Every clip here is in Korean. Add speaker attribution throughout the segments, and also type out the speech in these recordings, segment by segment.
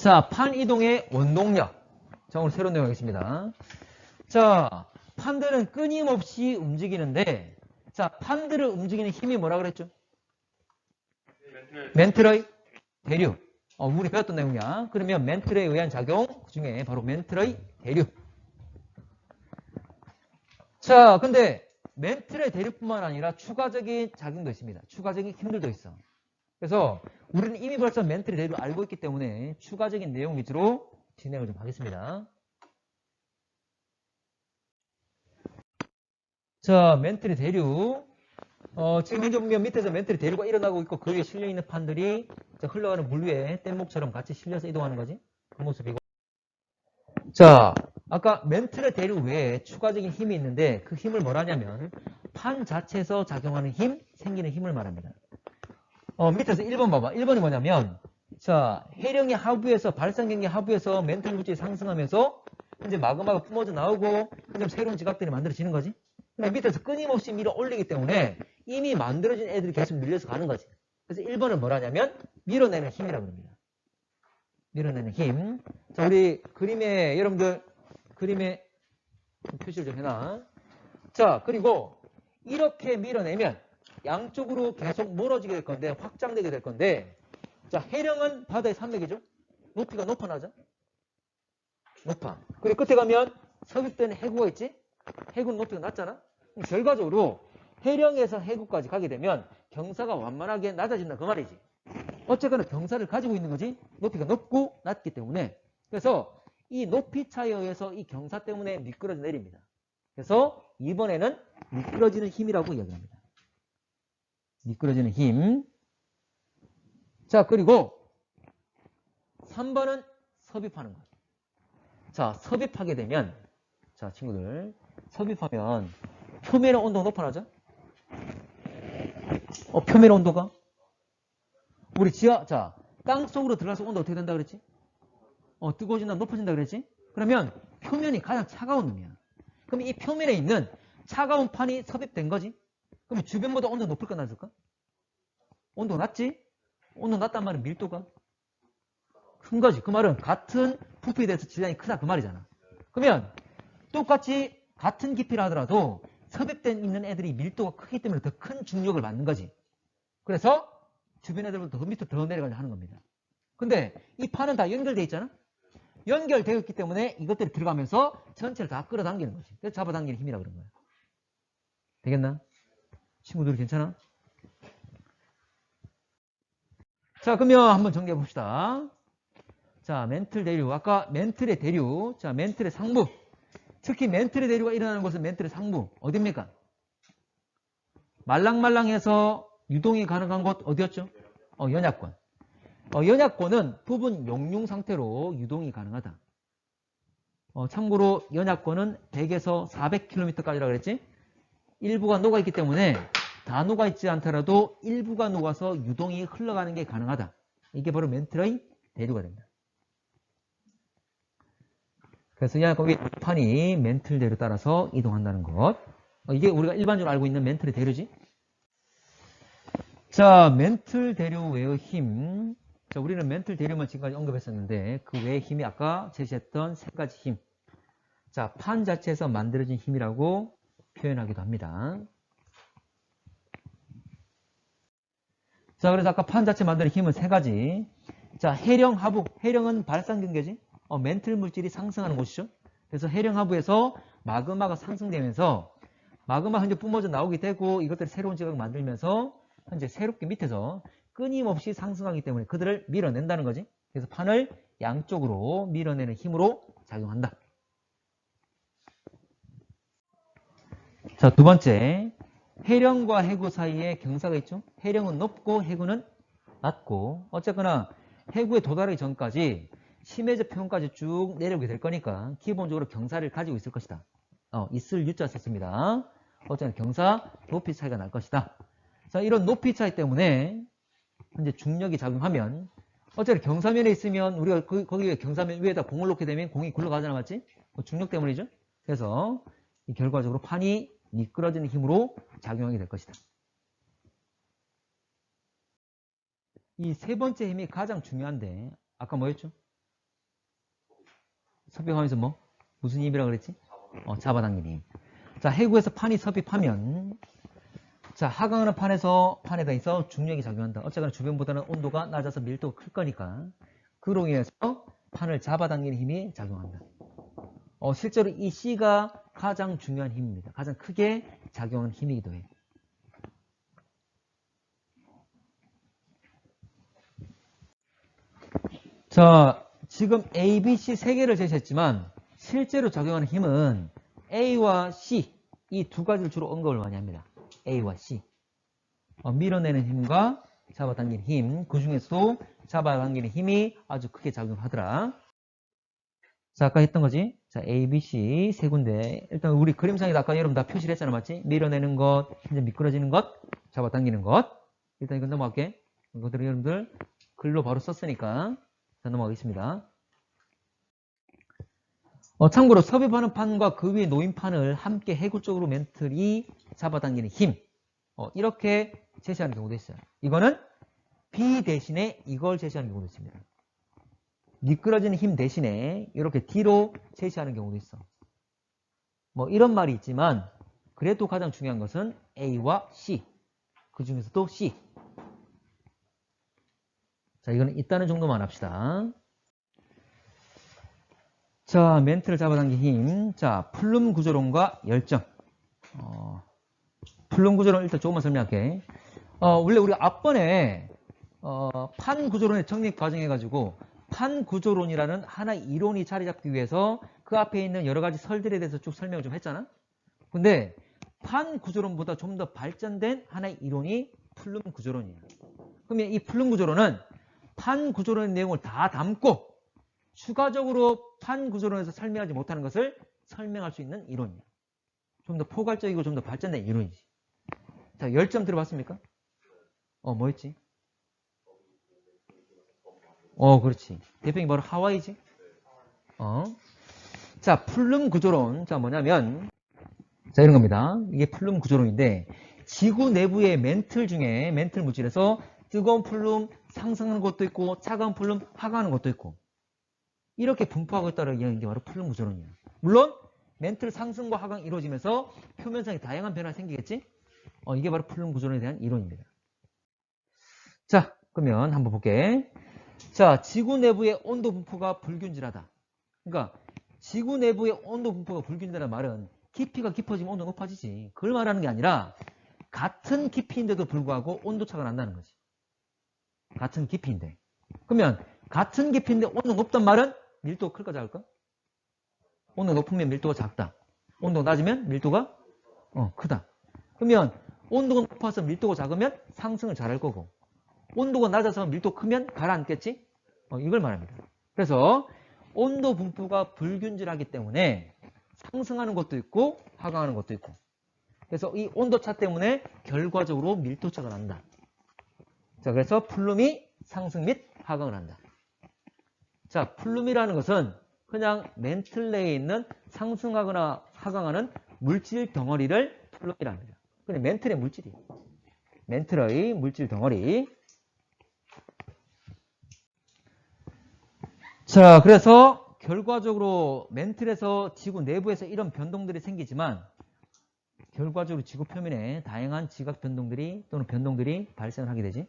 Speaker 1: 자, 판 이동의 원동력. 자, 오늘 새로운 내용 하겠습니다. 자, 판들은 끊임없이 움직이는데, 자, 판들을 움직이는 힘이 뭐라 그랬죠? 멘틀의 대류. 우리 배웠던 내용이야. 그러면 멘틀에 의한 작용, 그 중에 바로 멘틀의 대류. 자, 근데 멘틀의 대류뿐만 아니라 추가적인 작용도 있습니다. 추가적인 힘들도 있어. 그래서 우리는 이미 벌써 멘틀의 대류 알고 있기 때문에 추가적인 내용 위주로 진행을 좀 하겠습니다. 자, 멘틀의 대류. 지금 현재 보면 밑에서 멘틀의 대류가 일어나고 있고 그 위에 실려있는 판들이 흘러가는 물 위에 뗏목처럼 같이 실려서 이동하는 거지. 그 모습이고. 자, 아까 멘틀의 대류 외에 추가적인 힘이 있는데 그 힘을 뭐라냐면 판 자체에서 작용하는 힘, 생기는 힘을 말합니다. 밑에서 1번 봐봐. 1번이 뭐냐면 자, 해령의 하부에서 발산경의 하부에서 멘틀 물질이 상승하면서 이제 마그마가 뿜어져 나오고 이제 새로운 지각들이 만들어지는 거지. 근데 밑에서 끊임없이 밀어 올리기 때문에 이미 만들어진 애들이 계속 밀려서 가는 거지. 그래서 1번은 뭐라냐면 밀어내는 힘이라고 합니다. 밀어내는 힘. 자, 우리 그림에 여러분들 그림에 표시를 좀 해놔. 자, 그리고 이렇게 밀어내면 양쪽으로 계속 멀어지게 될 건데 확장되게 될 건데 자, 해령은 바다의 산맥이죠. 높이가 높아나죠. 높아. 그리고 끝에 가면 섭입되는 해구가 있지. 해구는 높이가 낮잖아. 그럼 결과적으로 해령에서 해구까지 가게 되면 경사가 완만하게 낮아진다 그 말이지. 어쨌거나 경사를 가지고 있는 거지. 높이가 높고 낮기 때문에. 그래서 이 높이 차이에 의해서 이 경사 때문에 미끄러져 내립니다. 그래서 이번에는 미끄러지는 힘이라고 이야기합니다. 미끄러지는 힘. 자, 그리고 3번은 섭입하는 것. 자, 섭입하게 되면 자, 친구들 섭입하면 표면의 온도가 높아나죠? 표면의 온도가 우리 자, 땅 속으로 들어가서 온도가 어떻게 된다 그랬지? 뜨거워진다, 높아진다 그랬지? 그러면 표면이 가장 차가운 놈이야. 그럼 이 표면에 있는 차가운 판이 섭입된 거지? 그럼 주변보다 온도가 높을까 낮을까? 온도가 낮지? 온도 낮단 말은 밀도가 큰 거지. 그 말은 같은 부피에 대해서 질량이 크다 그 말이잖아. 그러면 똑같이 같은 깊이라 하더라도 섭입된 있는 애들이 밀도가 크기 때문에 더 큰 중력을 받는 거지. 그래서 주변 애들보다 더 밑으로 더 내려가려 하는 겁니다. 근데 이 판은 다 연결되어 있잖아. 연결되어 있기 때문에 이것들이 들어가면서 전체를 다 끌어당기는 거지. 그래서 잡아당기는 힘이라고 그런 거야. 되겠나? 친구들 괜찮아? 자, 그러면 한번 정리해 봅시다. 자, 멘틀 대류. 아까 멘틀의 대류. 자, 멘틀의 상부. 특히 멘틀의 대류가 일어나는 곳은 멘틀의 상부. 어디입니까? 말랑말랑해서 유동이 가능한 곳 어디였죠? 연약권. 연약권은 부분 용융 상태로 유동이 가능하다. 참고로 연약권은 100에서 400km까지라고 그랬지? 일부가 녹아있기 때문에 다 녹아있지 않더라도 일부가 녹아서 유동이 흘러가는 게 가능하다. 이게 바로 멘틀의 대류가 됩니다. 그래서 연약권 판이 멘틀 대류 따라서 이동한다는 것. 이게 우리가 일반적으로 알고 있는 멘틀의 대류지. 자, 멘틀 대류 외의 힘. 자, 우리는 멘틀 대류만 지금까지 언급했었는데 그 외의 힘이 아까 제시했던 세 가지 힘. 자, 판 자체에서 만들어진 힘이라고 표현하기도 합니다. 자, 그래서 아까 판 자체 만드는 힘은 세 가지. 자, 해령 하부. 해령은 발산경계지. 멘틀 물질이 상승하는 곳이죠. 그래서 해령 하부에서 마그마가 상승되면서 마그마 현재 뿜어져 나오게 되고 이것들이 새로운 지각을 만들면서 현재 새롭게 밑에서 끊임없이 상승하기 때문에 그들을 밀어낸다는 거지. 그래서 판을 양쪽으로 밀어내는 힘으로 작용한다. 자, 두 번째. 해령과 해구 사이에 경사가 있죠. 해령은 높고 해구는 낮고 어쨌거나 해구에 도달하기 전까지 심해저 표현까지 쭉 내려오게 될 거니까 기본적으로 경사를 가지고 있을 것이다. 있을 유자 썼습니다. 어쨌든 경사 높이 차이가 날 것이다. 자, 이런 높이 차이 때문에 현재 중력이 작용하면 어차피 경사면에 있으면 우리가 거기 경사면 위에다 공을 놓게 되면 공이 굴러가잖아, 맞지? 중력 때문이죠. 그래서 결과적으로 판이 미끄러지는 힘으로 작용하게 될 것이다. 이 세 번째 힘이 가장 중요한데 아까 뭐였죠? 섭입하면서 뭐? 무슨 힘이라고 그랬지? 잡아당기는 힘. 자, 해구에서 판이 섭입하면, 자, 하강하는 판에다 있어 중력이 작용한다. 어쨌거나 주변보다는 온도가 낮아서 밀도가 클 거니까. 그로 인해서 판을 잡아당기는 힘이 작용한다. 실제로 이 C가 가장 중요한 힘입니다. 가장 크게 작용하는 힘이기도 해. 자, 지금 A, B, C 세 개를 제시했지만 실제로 작용하는 힘은 A와 C 이 두 가지를 주로 언급을 많이 합니다. A와 C. 밀어내는 힘과 잡아당기는 힘, 그 중에서도 잡아당기는 힘이 아주 크게 작용하더라. 자, 아까 했던 거지? 자, A, B, C 세 군데. 일단 우리 그림상에도 아까 여러분 다 표시를 했잖아, 맞지? 밀어내는 것, 이제 미끄러지는 것, 잡아당기는 것. 일단 이건 넘어갈게. 이것들은 여러분들 글로 바로 썼으니까. 자, 넘어가겠습니다. 참고로 섭입하는 판과 그 위에 놓인 판을 함께 해구 쪽으로 멘틀이 잡아당기는 힘. 이렇게 제시하는 경우도 있어요. 이거는 B 대신에 이걸 제시하는 경우도 있습니다. 미끄러지는 힘 대신에 이렇게 D로 제시하는 경우도 있어. 뭐 이런 말이 있지만 그래도 가장 중요한 것은 A와 C. 그 중에서도 C. 자, 이거는 있다는 정도만 합시다. 자, 멘트를 잡아당긴 힘. 자, 플룸 구조론과 열정. 플룸 구조론 일단 조금만 설명할게. 원래 우리 앞번에 판 구조론의 정립 과정해가지고 판 구조론이라는 하나의 이론이 자리 잡기 위해서 그 앞에 있는 여러 가지 설들에 대해서 쭉 설명을 좀 했잖아. 근데 판 구조론보다 좀 더 발전된 하나의 이론이 플룸 구조론이에요. 그러면 이 플룸 구조론은 판 구조론의 내용을 다 담고 추가적으로 판 구조론에서 설명하지 못하는 것을 설명할 수 있는 이론이에요. 좀 더 포괄적이고 좀 더 발전된 이론이지. 자, 열점 들어봤습니까? 뭐였지? 그렇지. 대표적인 바로 하와이지. 자, 플룸 구조론. 자, 뭐냐면, 자, 이런 겁니다. 이게 플룸 구조론인데, 지구 내부의 멘틀 중에, 멘틀 물질에서 뜨거운 플룸 상승하는 것도 있고, 차가운 플룸 하강하는 것도 있고, 이렇게 분포하고 있다는 게 바로 플룸 구조론이에요. 물론, 멘틀 상승과 하강이 이루어지면서 표면상에 다양한 변화가 생기겠지? 이게 바로 플룸 구조론에 대한 이론입니다. 자, 그러면 한번 볼게. 자, 지구 내부의 온도 분포가 불균질하다. 그러니까 지구 내부의 온도 분포가 불균질하다는 말은 깊이가 깊어지면 온도가 높아지지. 그걸 말하는 게 아니라 같은 깊이인데도 불구하고 온도차가 난다는 거지. 같은 깊이인데. 그러면 같은 깊이인데 온도가 높단 말은 밀도가 클까 작을까? 온도가 높으면 밀도가 작다. 온도가 낮으면 밀도가 크다. 그러면 온도가 높아서 밀도가 작으면 상승을 잘할 거고 온도가 낮아서 밀도 크면 가라앉겠지? 이걸 말합니다. 그래서 온도 분포가 불균질하기 때문에 상승하는 것도 있고 하강하는 것도 있고 그래서 이 온도차 때문에 결과적으로 밀도차가 난다. 자, 그래서 플룸이 상승 및 하강을 한다. 자, 플룸이라는 것은 그냥 멘틀 내에 있는 상승하거나 하강하는 물질 덩어리를 플룸이라 합니다. 근데 멘틀의 물질이에요. 멘틀의 물질 덩어리. 자, 그래서 결과적으로 멘틀에서 지구 내부에서 이런 변동들이 생기지만 결과적으로 지구 표면에 다양한 지각 변동들이 또는 변동들이 발생을 하게 되지.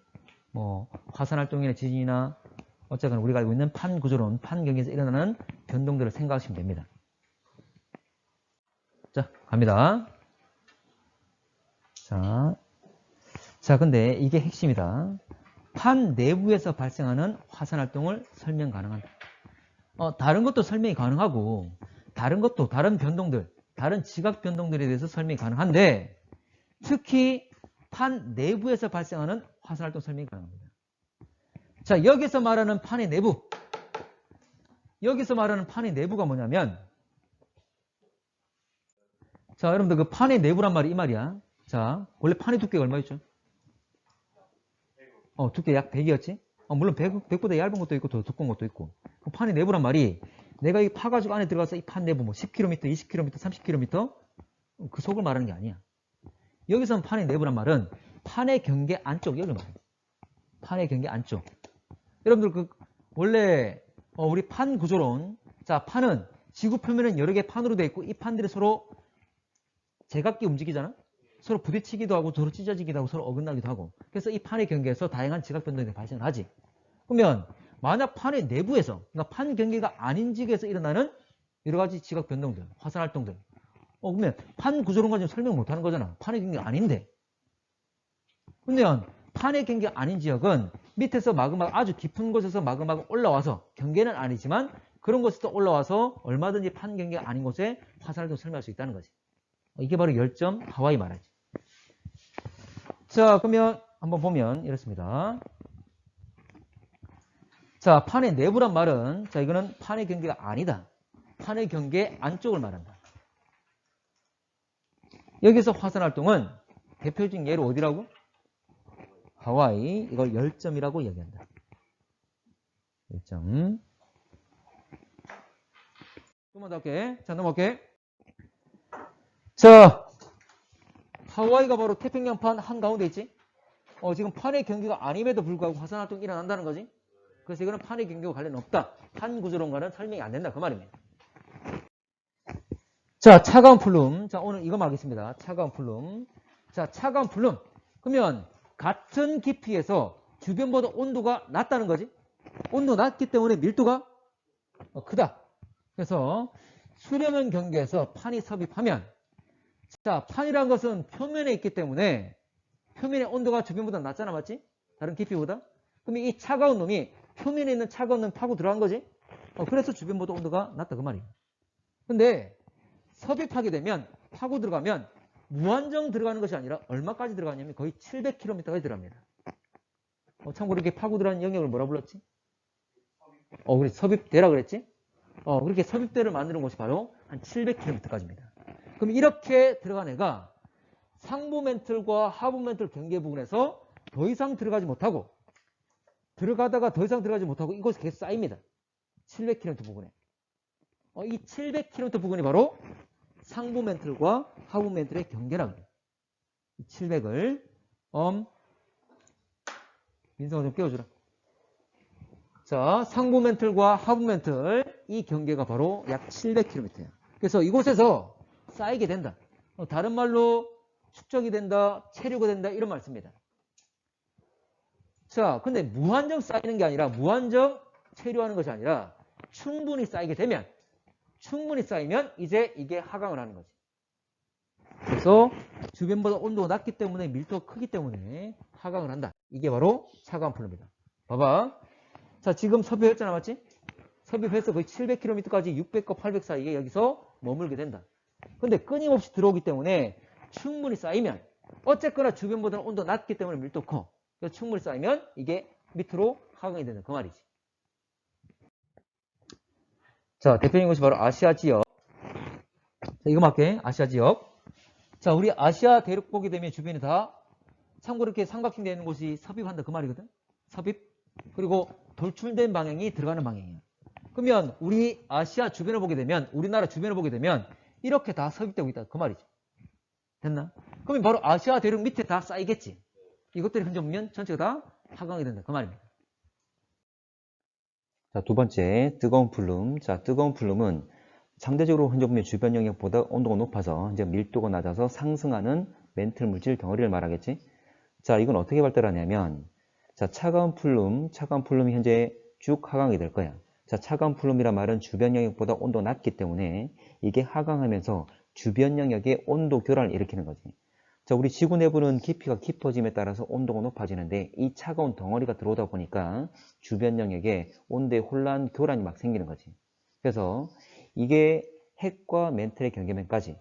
Speaker 1: 뭐 화산활동이나 지진이나 어쨌거나 우리가 알고 있는 판 구조론, 판 경기에서 일어나는 변동들을 생각하시면 됩니다. 자, 갑니다. 자, 근데 이게 핵심이다. 판 내부에서 발생하는 화산활동을 설명 가능한다. 다른 것도 설명이 가능하고 다른 변동들, 다른 지각 변동들에 대해서 설명이 가능한데 특히 판 내부에서 발생하는 화산활동 설명이 가능합니다. 자, 여기서 말하는 판의 내부. 여기서 말하는 판의 내부가 뭐냐면 자, 여러분들 그 판의 내부란 말이 이 말이야. 자, 원래 판의 두께가 얼마였죠? 두께 약 100이었지? 물론 100보다 얇은 것도 있고 더 두꺼운 것도 있고. 그 판의 내부란 말이 내가 이 파가지고 안에 들어가서 이 판 내부 뭐 10km, 20km, 30km 그 속을 말하는 게 아니야. 여기서는 판의 내부란 말은 판의 경계 안쪽 여기를 말해. 판의 경계 안쪽. 여러분들 그 원래 우리 판 구조론 자, 판은 지구 표면은 여러 개의 판으로 되어 있고 이 판들이 서로 제각기 움직이잖아. 서로 부딪히기도 하고 서로 찢어지기도 하고 서로 어긋나기도 하고. 그래서 이 판의 경계에서 다양한 지각 변동이 발생하지. 그러면 만약 판의 내부에서, 그러니까 판 경계가 아닌 지역에서 일어나는 여러 가지 지각 변동들, 화산 활동들. 그러면 판 구조론과 지금 설명 못 하는 거잖아. 판의 경계가 아닌데. 그러면 판의 경계가 아닌 지역은 밑에서 마그마가 아주 깊은 곳에서 마그마가 올라와서, 경계는 아니지만 그런 곳에서 올라와서 얼마든지 판 경계가 아닌 곳에 화산 활동을 설명할 수 있다는 거지. 이게 바로 열점 하와이 말하지. 자, 그러면 한번 보면 이렇습니다. 자, 판의 내부란 말은, 자, 이거는 판의 경계가 아니다. 판의 경계 안쪽을 말한다. 여기서 화산 활동은 대표적인 예로 어디라고? 하와이. 이걸 열점이라고 얘기한다. 열점. 좀만 더 할게. 자, 넘어갈게. 자, 하와이가 바로 태평양판 한가운데 있지? 지금 판의 경계가 아님에도 불구하고 화산 활동이 일어난다는 거지? 그래서 이거는 판의 경계와 관련 없다. 판 구조론과는 설명이 안 된다. 그 말입니다. 자, 차가운 플룸. 자, 오늘 이거 말하겠습니다. 차가운 플룸. 자, 차가운 플룸. 그러면 같은 깊이에서 주변보다 온도가 낮다는 거지? 온도 낮기 때문에 밀도가 크다. 그래서 수렴형 경계에서 판이 섭입하면, 자, 판이라는 것은 표면에 있기 때문에 표면의 온도가 주변보다 낮잖아, 맞지? 다른 깊이보다. 그러면 이 차가운 놈이 표면에 있는 차가운 놈 파고 들어간 거지? 그래서 주변보다 온도가 낮다 그 말이에요. 근데 섭입하게 되면, 파고 들어가면 무한정 들어가는 것이 아니라 얼마까지 들어가냐면 거의 700km까지 들어갑니다. 참고로 이렇게 파고 들어가는 영역을 뭐라 불렀지? 그래, 섭입대라 그랬지? 그렇게 섭입대를 만드는 곳이 바로 한 700km까지입니다. 그럼 이렇게 들어간 애가 상부 멘틀과 하부 멘틀 경계 부분에서 더 이상 들어가지 못하고, 들어가다가 더 이상 들어가지 못하고 이곳에 계속 쌓입니다. 700km 부분에. 이 700km 부분이 바로 상부 멘틀과 하부 멘틀의 경계라고 해요. 700을 민성아 좀 깨워주라. 자, 상부 멘틀과 하부 멘틀 이 경계가 바로 약 700km예요. 그래서 이곳에서 쌓이게 된다. 다른 말로 축적이 된다, 체류가 된다 이런 말 씁니다. 자, 근데 무한정 쌓이는 게 아니라, 무한정 체류하는 것이 아니라 충분히 쌓이게 되면, 충분히 쌓이면 이제 이게 하강을 하는 거지. 그래서 주변보다 온도가 낮기 때문에 밀도가 크기 때문에 하강을 한다. 이게 바로 차가운 플룸입니다. 봐봐. 자, 지금 섭입했잖아, 맞지? 섭입해서 거의 700km까지 600과 800 사이에 여기서 머물게 된다. 근데 끊임없이 들어오기 때문에 충분히 쌓이면, 어쨌거나 주변보다는 온도가 낮기 때문에 밀도 커. 그래서 충분히 쌓이면 이게 밑으로 하강이 된다. 그 말이지. 자, 대표적인 곳이 바로 아시아 지역. 자, 이거 맞게 아시아 지역. 자, 우리 아시아 대륙 보게 되면 주변에 다 참고로 이렇게 삼각형 되어 있는 곳이 섭입한다. 그 말이거든. 섭입. 그리고 돌출된 방향이 들어가는 방향이야. 그러면 우리 아시아 주변을 보게 되면, 우리나라 주변을 보게 되면 이렇게 다 섭입되고 있다. 그 말이지. 됐나? 그러면 바로 아시아 대륙 밑에 다 쌓이겠지. 이것들이 흔적면 전체가 다 하강이 된다. 그 말입니다.
Speaker 2: 자, 두 번째, 뜨거운 플룸. 자, 뜨거운 플룸은 상대적으로 흔적면 주변 영역보다 온도가 높아서 이제 밀도가 낮아서 상승하는 멘틀 물질 덩어리를 말하겠지. 자, 이건 어떻게 발달하냐면, 자, 차가운 플룸이 현재 쭉 하강이 될 거야. 자, 차가운 플룸이란 말은 주변 영역보다 온도가 낮기 때문에 이게 하강하면서 주변 영역의 온도 교란을 일으키는 거지. 자, 우리 지구 내부는 깊이가 깊어짐에 따라서 온도가 높아지는데 이 차가운 덩어리가 들어오다 보니까 주변 영역에 온도의 혼란, 교란이 막 생기는 거지. 그래서 이게 핵과 멘틀의 경계면까지,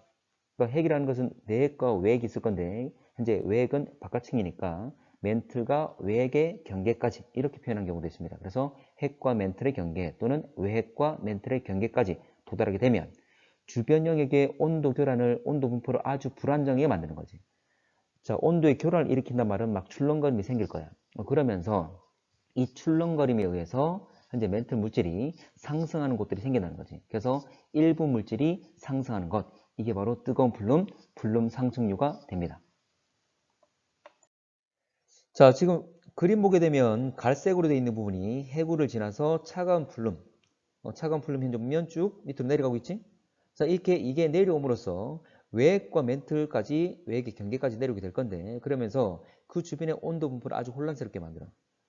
Speaker 2: 그러니까 핵이라는 것은 내핵과 외핵이 있을 건데 현재 외핵은 바깥층이니까 멘틀과 외핵의 경계까지 이렇게 표현한 경우도 있습니다. 그래서 핵과 멘틀의 경계 또는 외핵과 멘틀의 경계까지 도달하게 되면 주변 영역의 온도 교란을, 온도 분포를 아주 불안정하게 만드는 거지. 자, 온도의 교란을 일으킨단 말은 막 출렁거림이 생길 거야. 그러면서 이 출렁거림에 의해서 현재 멘틀 물질이 상승하는 곳들이 생겨나는 거지. 그래서 일부 물질이 상승하는 것, 이게 바로 뜨거운 플룸 상승류가 됩니다. 자, 지금 그림 보게 되면 갈색으로 되어 있는 부분이 해구를 지나서 차가운 플룸, 차가운 플룸 현재 보면 쭉 밑으로 내려가고 있지? 자, 이렇게 이게 내려옴으로써 외핵과 멘틀까지, 외핵의 경계까지 내려오게 될 건데, 그러면서 그 주변의 온도 분포를 아주 혼란스럽게 만들어.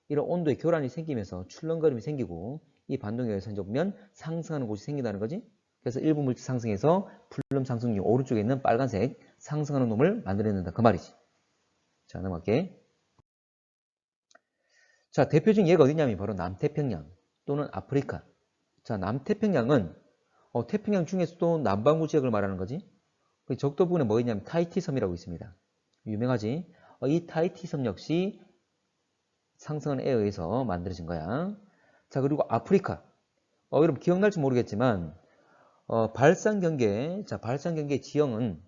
Speaker 2: 이런 온도의 교란이 생기면서 출렁거림이 생기고, 이 반동에 의해서 현재 보면 상승하는 곳이 생긴다는 거지? 그래서 일부 물질 상승해서 플룸 상승률 오른쪽에 있는 빨간색 상승하는 놈을 만들어낸다. 그 말이지. 자, 넘어갈게. 자, 대표적인 예가 어디냐면 바로 남태평양 또는 아프리카. 자, 남태평양은 태평양 중에서도 남반구 지역을 말하는 거지. 그 적도 부근에 뭐 있냐면 타히티 섬이라고 있습니다. 유명하지? 이 타히티 섬 역시 상승하는 애에 의해서 만들어진 거야. 자, 그리고 아프리카. 여러분 기억날지 모르겠지만 발산 경계, 자, 발산 경계 지형은,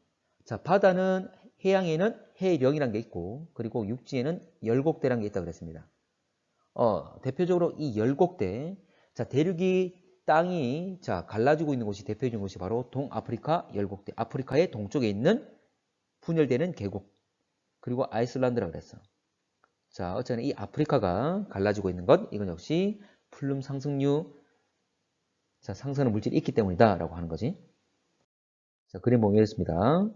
Speaker 2: 자, 바다는, 해양에는 해령이라는 게 있고, 그리고 육지에는 열곡대라는 게 있다고 그랬습니다. 대표적으로 이 열곡대, 자, 대륙이, 땅이, 자, 갈라지고 있는 곳이 대표적인 곳이 바로 동아프리카 열곡대. 아프리카의 동쪽에 있는 분열되는 계곡. 그리고 아이슬란드라고 그랬어. 자, 어쨌든 이 아프리카가 갈라지고 있는 것, 이건 역시 플룸 상승류, 자, 상승하는 물질이 있기 때문이다 라고 하는 거지. 자, 그림 보겠습니다.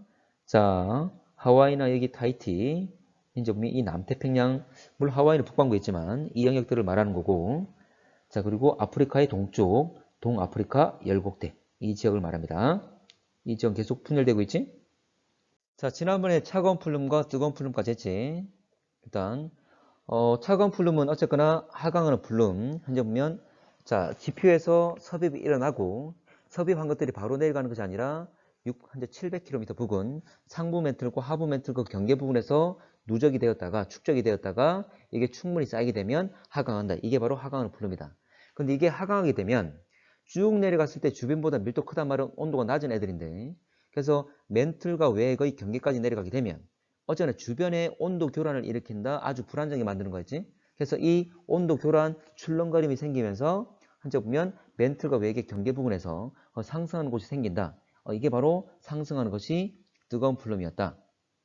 Speaker 2: 자, 하와이나 여기 타히티, 이제 이 남태평양, 물론 하와이는 북반구에 있지만 이 영역들을 말하는 거고, 자, 그리고 아프리카의 동쪽, 동아프리카 열곡대, 이 지역을 말합니다. 이 지역 계속 분열되고 있지? 자, 지난번에 차가운 플룸과 뜨거운 플룸까지 했지. 일단 차가운 플룸은 어쨌거나 하강하는 플룸, 현재 보면, 자, 지표에서 섭입이 일어나고, 섭입한 것들이 바로 내려가는 것이 아니라 현재 700km 부근, 상부 멘틀과 하부 멘틀 그 경계 부분에서 누적이 되었다가, 축적이 되었다가, 이게 충분히 쌓이게 되면 하강한다. 이게 바로 하강하는 플룸이다. 근데 이게 하강하게 되면 쭉 내려갔을 때 주변보다 밀도 크단 말은 온도가 낮은 애들인데, 그래서 멘틀과 외곽의 경계까지 내려가게 되면 어쩌나 주변에 온도 교란을 일으킨다, 아주 불안정하게 만드는 거였지. 그래서 이 온도 교란, 출렁거림이 생기면서 한쪽 보면 멘틀과 외곽의 경계 부분에서 상승하는 곳이 생긴다. 이게 바로 상승하는 것이 뜨거운 플룸이었다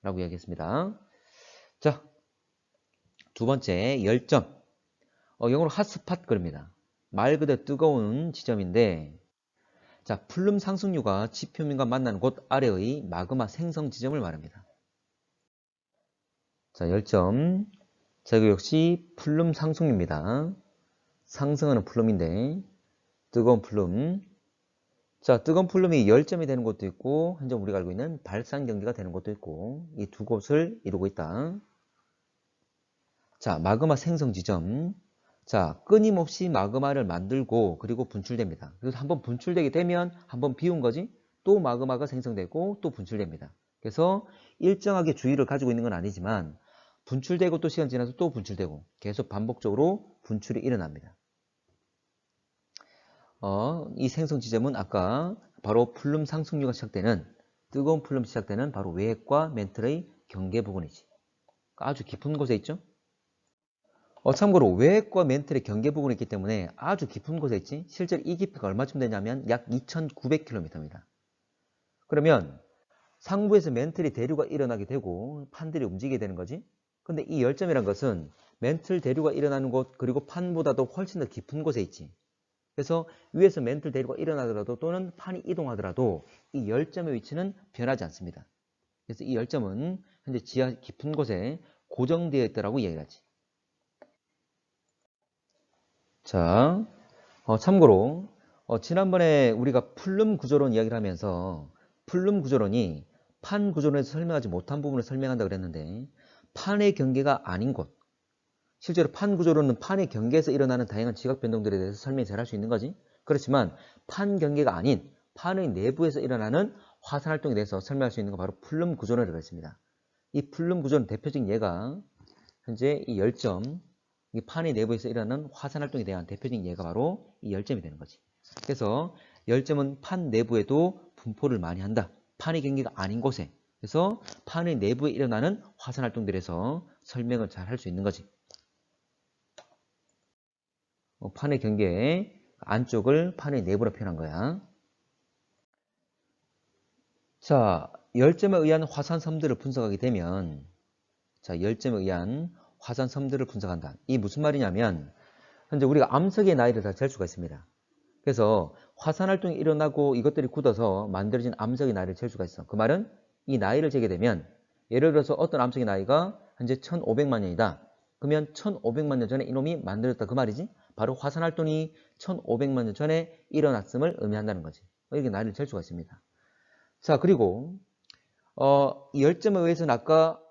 Speaker 2: 라고 이야기했습니다. 자, 두 번째 열점. 영어로 핫스팟 그럽니다. 말 그대로 뜨거운 지점인데, 자, 플룸 상승류가 지표면과 만나는 곳 아래의 마그마 생성 지점을 말합니다. 자, 열점. 자, 이거 역시 플룸 상승류입니다. 상승하는 플룸인데, 뜨거운 플룸. 자, 뜨거운 플룸이 열점이 되는 곳도 있고, 현재 우리가 알고 있는 발산 경계가 되는 곳도 있고, 이 두 곳을 이루고 있다. 자, 마그마 생성 지점. 자, 끊임없이 마그마를 만들고 그리고 분출됩니다. 그래서 한번 분출되게 되면 한번 비운 거지, 또 마그마가 생성되고 또 분출됩니다. 그래서 일정하게 주의를 가지고 있는 건 아니지만 분출되고 또 시간 지나서 또 분출되고 계속 반복적으로 분출이 일어납니다. 이 생성 지점은 아까 바로 플룸 상승류가 시작되는, 뜨거운 플룸 시작되는 바로 외핵과 멘틀의 경계 부분이지. 아주 깊은 곳에 있죠. 참고로 외핵과 멘틀의 경계 부분이 있기 때문에 아주 깊은 곳에 있지. 실제로 이 깊이가 얼마쯤 되냐면 약 2900km입니다. 그러면 상부에서 멘틀이 대류가 일어나게 되고 판들이 움직이게 되는 거지. 근데 이 열점이란 것은 멘틀 대류가 일어나는 곳, 그리고 판보다도 훨씬 더 깊은 곳에 있지. 그래서 위에서 멘틀 대류가 일어나더라도 또는 판이 이동하더라도 이 열점의 위치는 변하지 않습니다. 그래서 이 열점은 현재 지하 깊은 곳에 고정되어 있다고 이야기하지. 자, 참고로 지난번에 우리가 플룸 구조론 이야기를 하면서 플룸 구조론이 판 구조론에서 설명하지 못한 부분을 설명한다고 그랬는데, 판의 경계가 아닌 곳, 실제로 판 구조론은 판의 경계에서 일어나는 다양한 지각 변동들에 대해서 설명이 잘 할 수 있는 거지. 그렇지만 판 경계가 아닌 판의 내부에서 일어나는 화산 활동에 대해서 설명할 수 있는 건 바로 플룸 구조론이라고 했습니다. 이 플룸 구조론 대표적인 예가 현재 이 열점, 이 판의 내부에서 일어나는 화산 활동에 대한 대표적인 예가 바로 이 열점이 되는 거지. 그래서 열점은 판 내부에도 분포를 많이 한다. 판의 경계가 아닌 곳에. 그래서 판의 내부에 일어나는 화산 활동들에서 설명을 잘 할 수 있는 거지. 판의 경계 안쪽을 판의 내부로 표현한 거야. 자, 열점에 의한 화산섬들을 분석하게 되면, 자, 열점에 의한 화산섬들을 분석한다. 이 무슨 말이냐면, 현재 우리가 암석의 나이를 다 잴 수가 있습니다. 그래서 화산 활동이 일어나고 이것들이 굳어서 만들어진 암석의 나이를 잴 수가 있어. 그 말은 이 나이를 재게 되면 예를 들어서 어떤 암석의 나이가 현재 1500만 년이다. 그러면 1500만 년 전에 이놈이 만들어졌다 그 말이지. 바로 화산 활동이 1500만 년 전에 일어났음을 의미한다는 거지. 이렇게 나이를 잴 수가 있습니다. 자, 그리고 이 열점에 의해서는 아까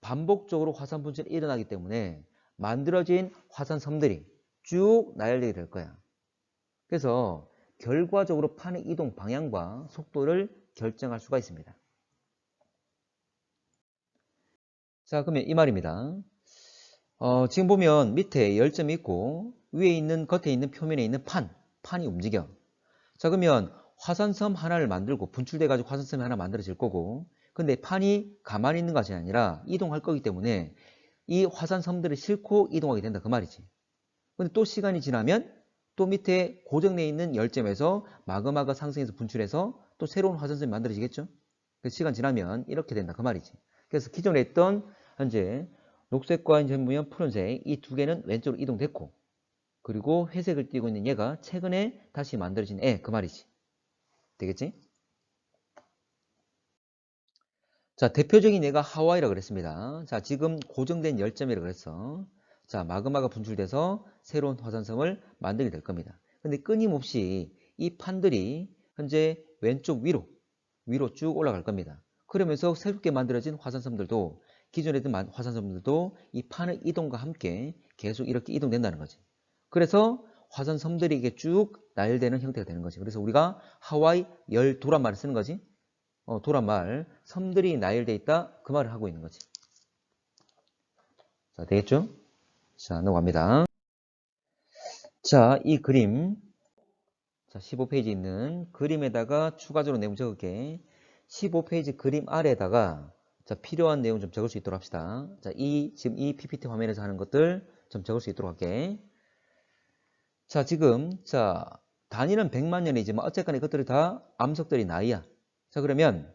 Speaker 2: 반복적으로 화산 분출이 일어나기 때문에 만들어진 화산섬들이 쭉 나열되게 될 거야. 그래서 결과적으로 판의 이동 방향과 속도를 결정할 수가 있습니다. 자, 그러면 이 말입니다. 지금 보면 밑에 열점이 있고 위에 있는 겉에 있는 표면에 있는 판이 움직여. 자, 그러면 화산섬 하나를 만들고 분출돼 가지고 화산섬이 하나 만들어질 거고, 근데 판이 가만히 있는 것이 아니라 이동할 거기 때문에 이 화산섬들을 싣고 이동하게 된다 그 말이지. 근데 또 시간이 지나면 또 밑에 고정되어 있는 열점에서 마그마가 상승해서 분출해서 또 새로운 화산섬이 만들어지겠죠. 그래서 시간 지나면 이렇게 된다 그 말이지. 그래서 기존에 있던 현재 녹색과 이제 보면 푸른색 이 두 개는 왼쪽으로 이동됐고, 그리고 회색을 띠고 있는 얘가 최근에 다시 만들어진 애 그 말이지. 되겠지? 자, 대표적인 예가 하와이라고 그랬습니다. 자, 지금 고정된 열점이라고 그랬어. 자, 마그마가 분출돼서 새로운 화산섬을 만들게 될 겁니다. 근데 끊임없이 이 판들이 현재 왼쪽 위로 쭉 올라갈 겁니다. 그러면서 새롭게 만들어진 화산섬들도 기존에 있던 화산섬들도 이 판의 이동과 함께 계속 이렇게 이동된다는 거지. 그래서 화산섬들이 이게 쭉 나열되는 형태가 되는 거지. 그래서 우리가 하와이 열도란 말을 쓰는 거지. 도란 말, 섬들이 나열되어 있다 그 말을 하고 있는 거지. 자, 되겠죠? 자, 넘어갑니다. 자, 이 그림, 자, 15페이지 있는 그림에다가 추가적으로 내용 적을게. 15페이지 그림 아래에다가 자, 필요한 내용 좀 적을 수 있도록 합시다. 자, 지금 이 PPT 화면에서 하는 것들 좀 적을 수 있도록 할게. 자, 지금, 자, 단위는 100만 년이지만 어쨌거나 이것들이 다 암석들이 나이야. 자, 그러면,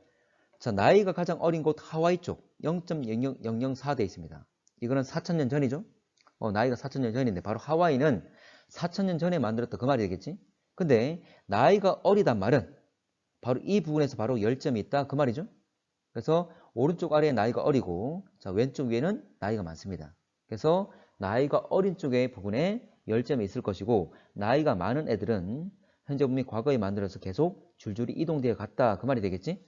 Speaker 2: 자, 나이가 가장 어린 곳 하와이 쪽 0.00004 돼 있습니다. 이거는 4,000년 전이죠. 나이가 4,000년 전인데 바로 하와이는 4,000년 전에 만들었다 그 말이 되겠지. 근데 나이가 어리단 말은 바로 이 부분에서 바로 열점이 있다 그 말이죠. 그래서 오른쪽 아래에 나이가 어리고 자, 왼쪽 위에는 나이가 많습니다. 그래서 나이가 어린 쪽의 부분에 열점이 있을 것이고 나이가 많은 애들은 현재 분명히 과거에 만들어서 계속 줄줄이 이동되어 갔다 그 말이 되겠지.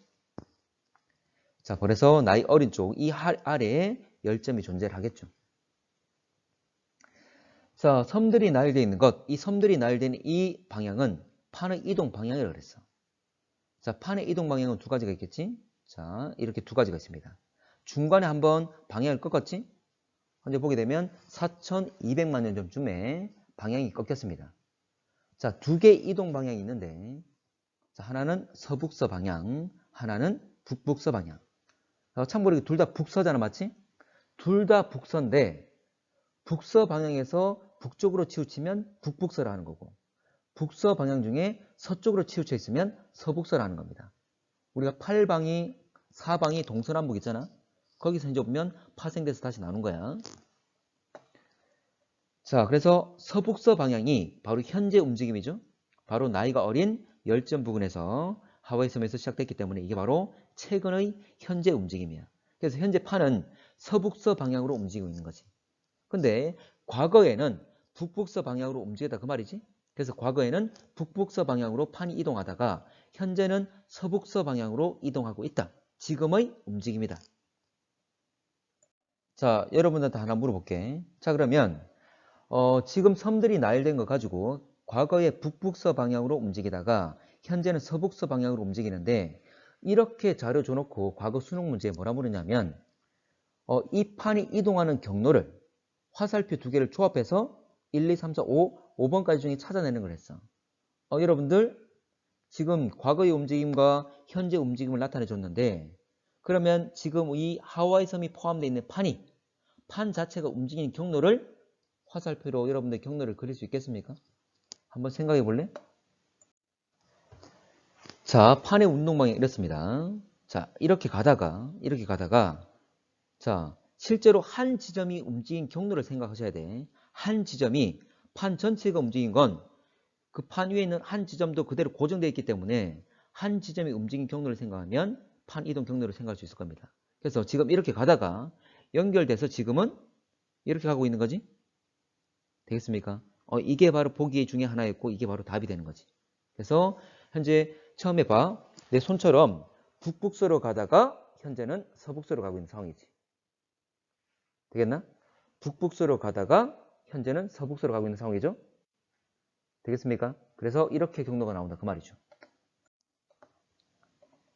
Speaker 2: 자, 그래서 나이 어린 쪽 이 아래에 열점이 존재를 하겠죠. 자, 섬들이 나열되어 있는 것, 이 섬들이 나열되어 있는 이 방향은 판의 이동 방향이라고 그랬어. 자, 판의 이동 방향은 두 가지가 있겠지. 자, 이렇게 두 가지가 있습니다. 중간에 한번 방향을 꺾었지. 현재 보게 되면 4,200만 년 전쯤에 방향이 꺾였습니다. 자, 두 개의 이동 방향이 있는데 자, 하나는 서북서 방향, 하나는 북북서 방향. 참고로 둘 다 북서잖아, 맞지? 둘 다 북서인데 북서 방향에서 북쪽으로 치우치면 북북서라는 거고 북서 방향 중에 서쪽으로 치우쳐 있으면 서북서라는 겁니다. 우리가 8방이, 4방이 동서남북 있잖아. 거기서 이제 보면 파생돼서 다시 나눈 거야. 자, 그래서 서북서 방향이 바로 현재 움직임이죠. 바로 나이가 어린 열점 부근에서 하와이 섬에서 시작됐기 때문에 이게 바로 최근의 현재 움직임이야. 그래서 현재 판은 서북서 방향으로 움직이고 있는 거지. 근데 과거에는 북북서 방향으로 움직였다 그 말이지. 그래서 과거에는 북북서 방향으로 판이 이동하다가 현재는 서북서 방향으로 이동하고 있다. 지금의 움직임이다. 자, 여러분들한테 하나 물어볼게. 자, 그러면 지금 섬들이 나열된 거 가지고 과거에 북북서 방향으로 움직이다가 현재는 서북서 방향으로 움직이는데 이렇게 자료 줘놓고 과거 수능 문제에 뭐라 물으냐면 이 판이 이동하는 경로를 화살표 두 개를 조합해서 1, 2, 3, 4, 5번까지 중에 찾아내는 걸 했어. 여러분들 지금 과거의 움직임과 현재 움직임을 나타내 줬는데 그러면 지금 이 하와이 섬이 포함되어 있는 판 자체가 움직이는 경로를 화살표로 여러분들 경로를 그릴 수 있겠습니까? 한번 생각해 볼래? 자, 판의 운동 방향 이렇습니다. 자, 이렇게 가다가 자, 실제로 한 지점이 움직인 경로를 생각하셔야 돼. 한 지점이 판 전체가 움직인 건 그 판 위에 있는 한 지점도 그대로 고정되어 있기 때문에 한 지점이 움직인 경로를 생각하면 판 이동 경로를 생각할 수 있을 겁니다. 그래서 지금 이렇게 가다가 연결돼서 지금은 이렇게 가고 있는 거지? 되겠습니까? 이게 바로 보기 중에 하나였고 이게 바로 답이 되는 거지. 그래서 현재 처음에 봐. 내 손처럼 북북서로 가다가 현재는 서북서로 가고 있는 상황이지. 되겠나? 북북서로 가다가 현재는 서북서로 가고 있는 상황이죠. 되겠습니까? 그래서 이렇게 경로가 나온다 그 말이죠.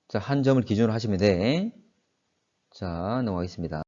Speaker 2: 자, 한 점을 기준으로 하시면 돼. 자, 넘어가겠습니다.